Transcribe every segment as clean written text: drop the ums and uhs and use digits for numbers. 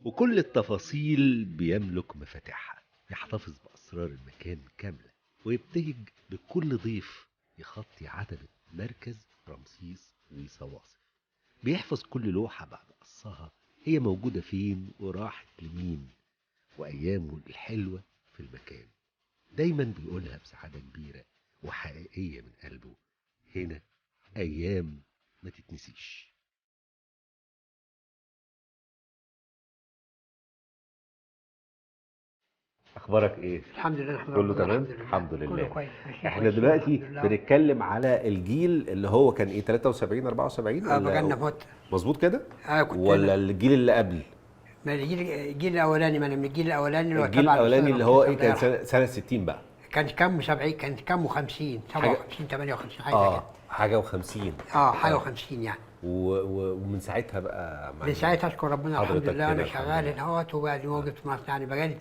وكل التفاصيل بيملك مفاتيحها، يحتفظ بأسرار المكان كاملة، ويبتهج بكل ضيف يخطي عتبة مركز رمسيس وصواصف. بيحفظ كل لوحة بعد قصها هي موجودة فين وراحت لمين، وأيامه الحلوة في المكان دايما بيقولها بسعادة كبيرة وحقيقية من قلبه. هنا أيام ما تتنسيش. اخبارك ايه؟ الحمد لله نحمد كله ربنا. تمام؟ الحمد لله كله كويس ماشيين احنا كويسين دلوقتي الحمد لله. بنتكلم على الجيل اللي هو كان ايه، 73 74 بقالنا ولا فترة. مظبوط كده؟ كنت ولا انا الجيل اللي قبل؟ من الجيل الاولاني، ما انا من الجيل الاولاني اللي هو الجيل تبع الاستاذ الاولاني اللي هو رمسيس ايه، الله كان يرحمه. سنة 60 بقى؟ كان كام 70، كان كام 50 حاجه 57 58 حاجه كده. حاجه و50. حاجه و50 يعني. ومن ساعتها بقى من ساعتها اشكر ربنا الحمد حضرتك لله انا كده الحمد شغال لله. هنا اهوت، وبقى موجود في مصر يعني بقالي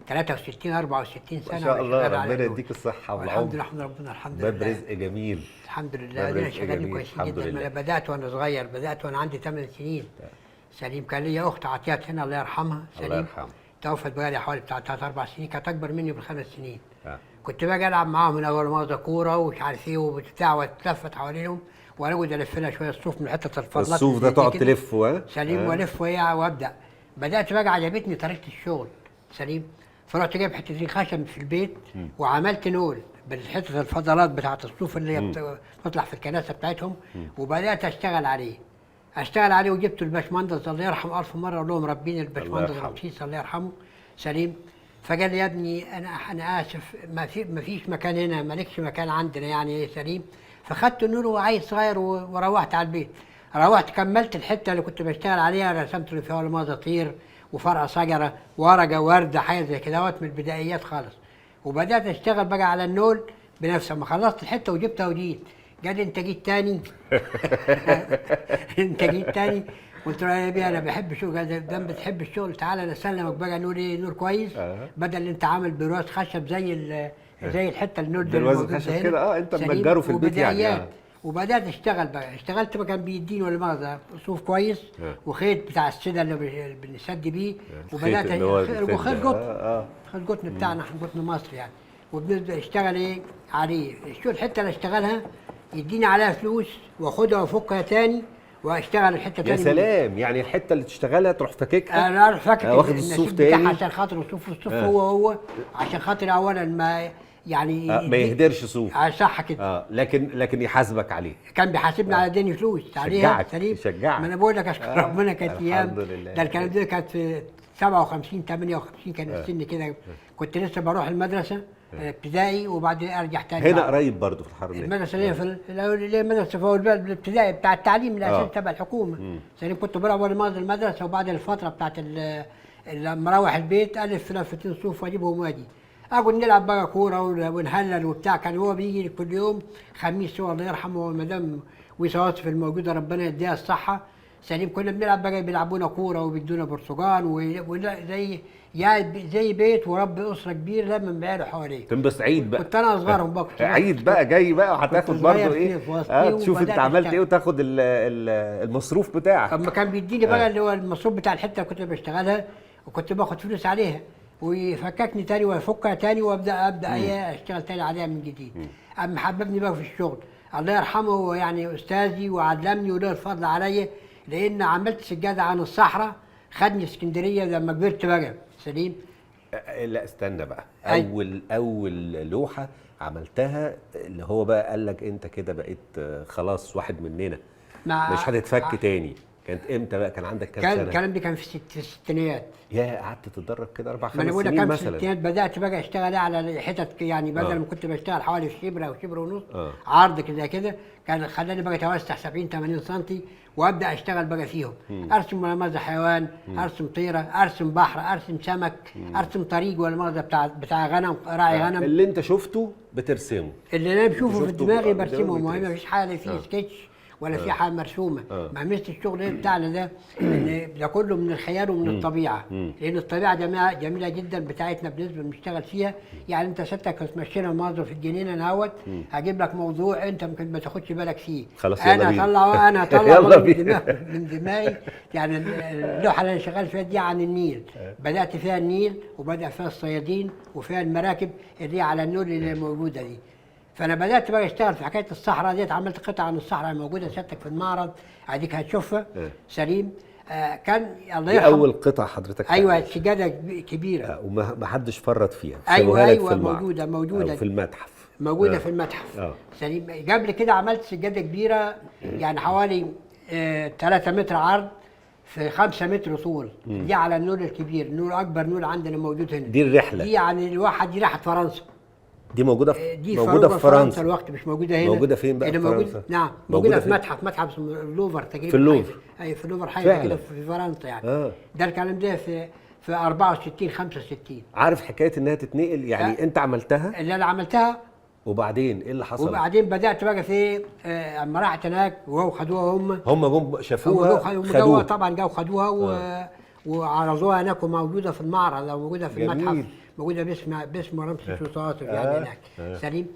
63 64 سنه ما شاء وانا الله، شغال على ربنا النور. يديك الصحة والحمد والعمر. لله احمد ربنا الحمد باب لله. رزق جميل. الحمد لله باب دول رزق شغالين جميل كويسين الحمد جدا. لله. انا بدات وانا صغير، بدات وانا عندي 8 سنين. سليم كان لي اخت عطيات هنا الله يرحمها. الله سليم يرحمه. توفت بقالي حوالي بتاع 3 4 سنين، كانت اكبر مني ب5 سنين. كنت باجي العب معاهم من اول مؤاخذه كوره ومش عارف ايه وبتاع، واتلفت حواليهم وانا اقعد الف لها شويه الصوف من حته الفضلات. الصوف ده تقعد تلفه؟ ها سليم والف وابدا. بدات بقى عجبتني طريقه الشغل. سليم فرحت جايب حتتين خشب في البيت وعملت نول بالحته الفضلات بتاعت الصوف اللي هي بتطلع في الكناسه بتاعتهم، وبدات اشتغل عليه وجبت الباشمهندس الله يرحمه الف مره، اقول لهم ربين الباشمهندس رمسيس الله يرحمه. سليم فقال لي يا ابني انا اسف، ما فيش مكان هنا، مالكش مكان عندنا يعني ايه. سليم فخدت النور وعيل صغير وروحت على البيت. روحت كملت الحته اللي كنت بشتغل عليها، رسمت له فيها المازطير وفرع شجره ورقه ورده حاجه زي كده من البدايات خالص. وبدات اشتغل بقى على النول بنفسي. ما خلصت الحته وجبتها وجيت، قال لي انت جيت تاني؟ انت جيت تاني؟ قلت له يا بيه انا بحب الشغل. قال دام بتحب الشغل تعالى انا اسلمك بقى نور ايه، نور كويس. بدل اللي انت عامل برواز خشب زي الحته النور ده برواز الخشب كده انت منجره في البيت يعني. وبدات اشتغل بقى، اشتغلت بقى كان بيديني ولا مؤاخذه صوف كويس وخيط بتاع السده اللي بنسد بيه. وبدات خيط قطن، خيط قطن بتاعنا احنا قطن مصر يعني. وبنبدا اشتغل ايه عليه. شو الحته اللي اشتغلها يديني عليها فلوس واخدها وافكها تاني واشتغل الحته تاني. يا سلام، يعني الحته اللي تشتغلها تروح فاككها؟ انا اعرف فاكك واخد الصوف تاني عشان خاطر الصوف هو عشان خاطر اولا ما يعني ما يهدرش صوف. صح كده. لكن يحاسبك عليه. كان بيحاسبني على ديني فلوس عليها. يشجعك. ما انا بقول لك اشكر ربنا. كانت ايام الحمد لله. ده الكلام ده كانت في 57 58 كان السن كده. كنت لسه بروح المدرسه ابتدائي وبعدين ارجع تاني هنا قريب برضه في الحرميه. المدرسه اللي هي المدرسه في الابتدائي بتاع التعليم الاساسي تبع الحكومه. يعني كنت بروح المدرسه وبعد الفتره بتاعت لما اروح البيت الف لفتين صوف واجيبهم واجي اقعد نلعب بقى كوره ونهلل وبتاع. كان هو بيجي كل يوم خميس، هو الله يرحمه والمدام وصواصف الموجوده ربنا يديها الصحه. سليم كنا بنلعب بقى، بيلعبونا كوره وبيدونا برتقال زي بيت ورب اسره كبير لما بعيله حواليه. تنبسط عيد بقى. كنت انا اصغرهم بقى. عيد بقى جاي بقى وهتاخد برضه ايه؟ تشوف انت عملت ايه وتاخد المصروف بتاعك. اما كان بيديني بقى اللي هو المصروف بتاع الحته اللي كنت بشتغلها وكنت باخد فلوس عليها ويفككني تاني ويفكها تاني وابدا ايه اشتغل تاني عليها من جديد. اما حببني بقى في الشغل الله يرحمه، هو يعني استاذي وعلمني وله الفضل عليا، لان عملت سجاده عن الصحراء خدني اسكندريه لما كبرت بقى. سليم لا استنى بقى. اول لوحه عملتها اللي هو بقى قال لك انت كده بقيت خلاص واحد مننا مش هتتفك تاني، كانت امتى بقى؟ كان عندك كام سنه؟ الكلام ده كان في الستينات. يا قعدت تتدرب كده 4 5 سنين مثلا؟ في الستينات بدات بقى اشتغل على حتت يعني، بدل ما كنت بشتغل حوالي شبر او شبر ونص عرض كده كان خلاني بقى اتوسع 70 80 سم وابدا اشتغل بقى فيهم. ارسم ولا مؤاخذه حيوان، ارسم طيره، ارسم بحر، ارسم سمك، ارسم طريق ولا مؤاخذه بتاع غنم، راعي غنم. اللي انت شفته بترسمه، اللي انا بشوفه في دماغي برسمه. المهم مفيش حاجه فيه سكتش ولا في حاجه مرسومه. ما ميزه الشغل ايه بتاعنا ده ان ده كله من الخيال ومن الطبيعه، لان الطبيعه جميله جدا بتاعتنا بالنسبه بنشتغل فيها. يعني انت ستك تمشينا المنظر في الجنينه نهوت، هجيب لك موضوع انت ممكن ما تاخدش بالك فيه، خلاص انا هطلع من دماغي. يعني اللوحه اللي انا شغال فيها دي عن النيل، بدات فيها النيل وبدا فيها الصيادين وفيها المراكب اللي هي على النيل اللي موجوده دي. فانا بدات بقى اشتغل في حكايه الصحراء ديت، عملت قطعه عن الصحراء الموجوده سيادتك في المعرض، اديك هتشوفها. سليم. كان الله دي يرحمه اول قطعه حضرتك ايوه سجاده كبيره. وما حدش فرط فيها. ايوه موجوده في المتحف، موجوده في المتحف. سليم. قبل كده عملت سجاده كبيره يعني حوالي 3 متر عرض في 5 متر طول. دي على النول الكبير، النول اكبر نول عندنا موجود هنا. دي الرحله دي يعني الواحد دي راحت فرنسا. دي موجوده في فرنسا الوقت، مش موجوده هنا. موجوده فين بقى في فرنسا؟ نعم موجوده في متحف اسمه اللوفر تقريبا. في اللوفر. ايوه في اللوفر حاجه كده في فرنسا يعني. ده الكلام ده في 64 65. عارف حكايه انها تتنقل يعني انت عملتها؟ اللي انا عملتها. وبعدين ايه اللي حصل؟ وبعدين بدات بقى في اما راحت هناك وهو خدوها هم جم شافوها خدوها طبعا، جاوا خدوها وعرضوها هناك وموجوده في المعرض او موجوده في المتحف، موجوده باسم رمسيس وطاطف يعني هناك. سليم.